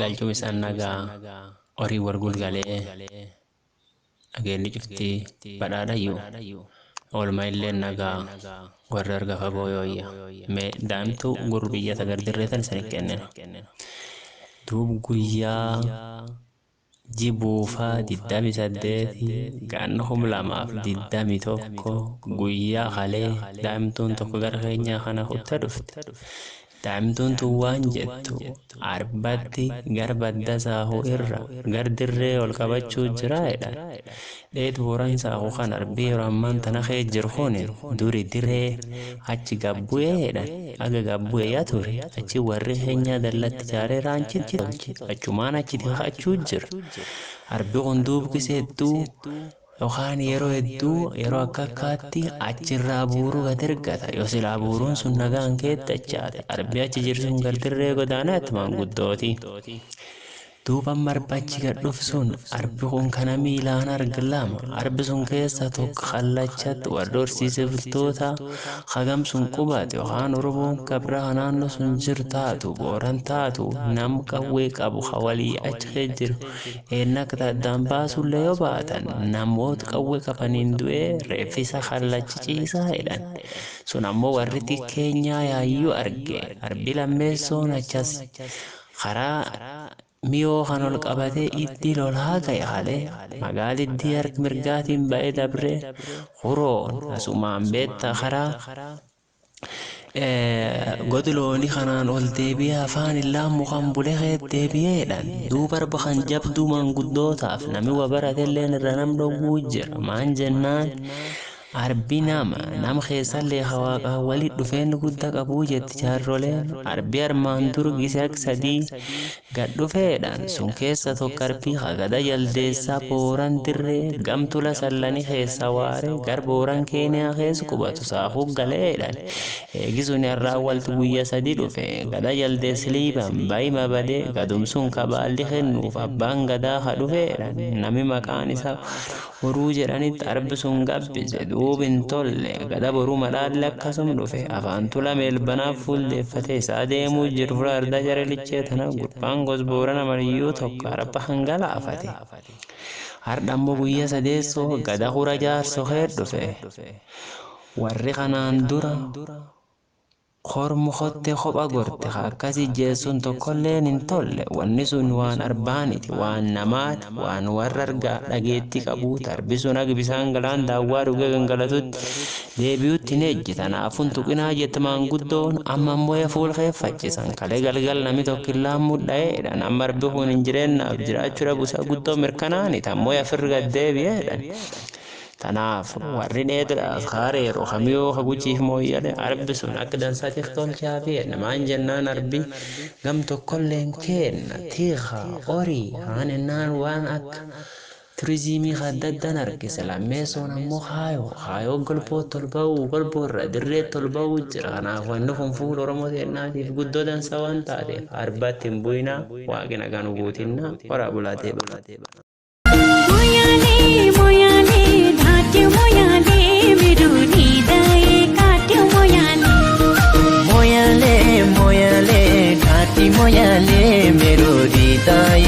galchuu isaan nagaa horii wargul galee ageenni cuftii badhaadhayyuu oolmaa illee nagaa warra arga fagoo yooyya mee daa'imtuu gurbiyyata gardirreetan isin kennina duub guyyaa jibuufaa 28 ganna 2021 guyyaa halee daa'imtuun tokko gara keenyaa kana hutta dhufte daa'imtuun tun waan jettu arbatti garbadda saahuu irra gardirree ol qabachuu jiraedha dheet booran saahuu kan arbii yeroo ammaan tana kee jiru kun duri dirree achi gabbu'eedha aga gabbu'e yaa ture achi warri keenyaa dallatti jaaree raanchitti tolche achumaan achi dhiqachuu jira arbii kun duubkiseettuu yookaan yeroo hedduu yeroo akkakkaatti achirraa buuruu gad ergata yoo silaa buuruun sun nagaan keetti achaate arbii achi jirsun gardirree godaanaatti maanguddooti duuba marbachi gad dhufsun arbi kun kana miilaan argilama arbi sun keessa tokko khallachatti warra horsiise bultoota hagam sun qubaate yookaan oromoon kabra naannoo sun jiru taatu booran taatu nam qawwee qabu hawalii achi jiru eennak taddaan baasullee yoo baatan namoota qawwee qabaniin du'ee reeffisa khallachi ciisaa jedhan sun ammoo warri tikkeenyaa yaayyuu arge arbi lammeessoon achas karaa miyoo kan ol qabatee itti lolaa ga'e halee magaalitti harki mirgaatiin ba'ee dabree huroon asumaan beetta karaa godlooni kanaan ol deebi'ee afaan illaan mukaan bulee deebi'eedhaan duuba arba kan jabduu manguddootaaf nami wabaratelleen irra nam dhowwuu jira maan jennaan arbi nama keessallee hawaaqa walit dhufeen guddaa qabuu jetti jaarroleen arbi armaan dur gisak sadii gad dhufeedhaan sun keessa tokko arbii hagada jaldeessaa booran dirree gamtula sallanii keessa waare gar booran keeniyaa keessa qubatu saafuu galeedhaan eegisuun irraa walti guyyaa sadii dhufe gada jaldees liiban baay'ima badee gadumsuun kabaalli kennuuf abbaan gadaa ha dhufeedhaan nami maqaan isaa horuu jedhanitti arbi sun gabbise duubin tolle gada boruu madhaalle akkasum dhufe afaan tula meelbanaaf fuuldeeffate isaa deemuu jiru fura arda jara lichee tana gurbaan gosboorana mariyyuu tokko arba hangalaafate hardhammoo guyyaa sadeessoo gada hura jaarso heer dhufe warri kanaan dura kormu khotte kopha gorte akkasi jeessun tokkolleen hin tolle wanni sun waan arbaaniti waan namaat waan warra argaa dhageetti qabu tarbisuun ag bisaan galaan daawwaa dhugee gangalatutti deebi'utti neejji tanaafuun tuqinaa jette maanguddoon amma ammoo fuul keeffachisan kalee galgal nami tokkillaan mudha'eedhaan amma arbi kun hin jireennaaf jiraachuu dhabuusaa guddoo mirkanaaniti ammoo afirri gad deebi'eedhaan tanaaf warri dheedhaas haareeroo kamiyoo haguchiif mooyyale arbi sun akka dansaatiif tolchaa fi namaan jennaan arbi gam tokkolleen kenna tiiqa horii haan ennaan waan akka turizimii haddaddan argise lammeessoon ammoo haayoo golboo tolba'uu golboorra dirree tolba'uu jira kanaaf wanni kun fuula oromoo seenaatiif guddoo dansa waan taateef arbatti hin bu'inaa waaqina kan guutinnaa horaa bulaatee bulaatee moyale